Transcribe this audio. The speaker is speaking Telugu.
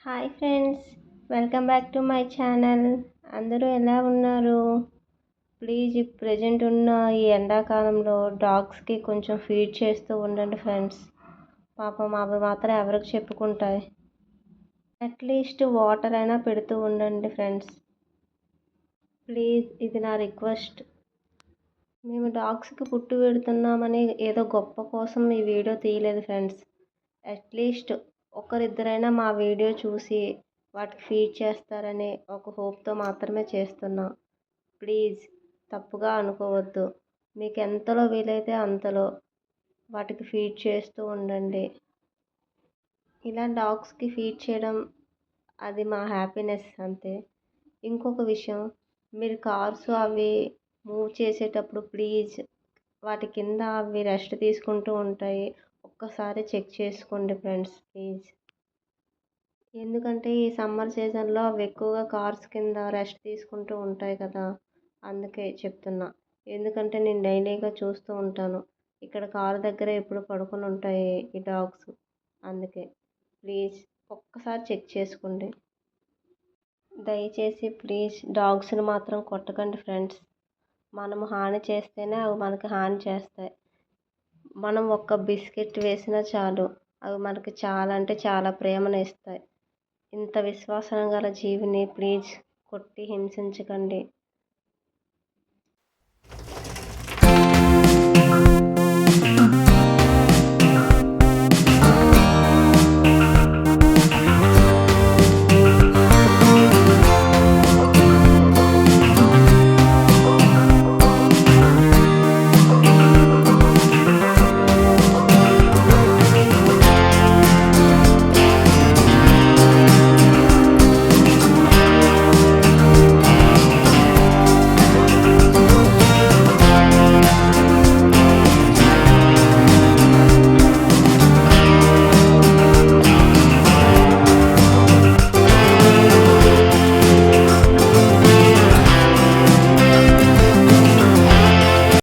Hi friends, welcome back to my channel. అందరూ ఎలా ఉన్నారు? ప్లీజ్ ప్రజెంట్ ఉన్న ఈ ఎండాకాలంలో డాగ్స్కి కొంచెం ఫీడ్ చేస్తూ ఉండండి ఫ్రెండ్స్. పాపం అవి మాత్రం ఎవరికి చెప్పుకుంటాయి. అట్లీస్ట్ వాటర్ అయినా పెడుతూ ఉండండి ఫ్రెండ్స్. ప్లీజ్, ఇది నా రిక్వెస్ట్. మేము డాగ్స్కి పుట్టు పెడుతున్నామని ఏదో గొప్ప కోసం ఈ వీడియో తీయలేదు ఫ్రెండ్స్. అట్లీస్ట్ ఒకరిద్దరైనా మా వీడియో చూసి వాటికి ఫీడ్ చేస్తారని ఒక హోప్తో మాత్రమే చేస్తున్నా. ప్లీజ్ తప్పుగా అనుకోవద్దు. మీకు ఎంతలో వీలైతే అంతలో వాటికి ఫీడ్ చేస్తూ ఉండండి. ఇలా డాగ్స్కి ఫీడ్ చేయడం అది మా హ్యాపీనెస్ అంతే. ఇంకొక విషయం, మీరు కార్స్ అవి మూవ్ చేసేటప్పుడు ప్లీజ్ వాటి కింద అవి రెస్ట్ తీసుకుంటూ ఉంటాయి, ఒక్కసారి చెక్ చేసుకోండి ఫ్రెండ్స్ ప్లీజ్. ఎందుకంటే ఈ సమ్మర్ సీజన్లో అవి ఎక్కువగా కార్స్ కింద రెస్ట్ తీసుకుంటూ ఉంటాయి కదా, అందుకే చెప్తున్నా. ఎందుకంటే నేను డైలీగా చూస్తూ ఉంటాను, ఇక్కడ కారు దగ్గర ఎప్పుడు పడుకొని ఉంటాయి ఈ డాగ్స్. అందుకే ప్లీజ్ ఒక్కసారి చెక్ చేసుకోండి. దయచేసి ప్లీజ్ డాగ్స్ని మాత్రం కొట్టకండి ఫ్రెండ్స్. మనము హాని చేస్తేనే అవి మనకి హాని చేస్తాయి. మనం ఒక్క బిస్కెట్ వేసినా చాలు, అవి మనకి చాలా అంటే చాలా ప్రేమను ఇస్తాయి. ఇంత విశ్వాసం గల జీవిని ప్లీజ్ కొట్టి హింసించకండి.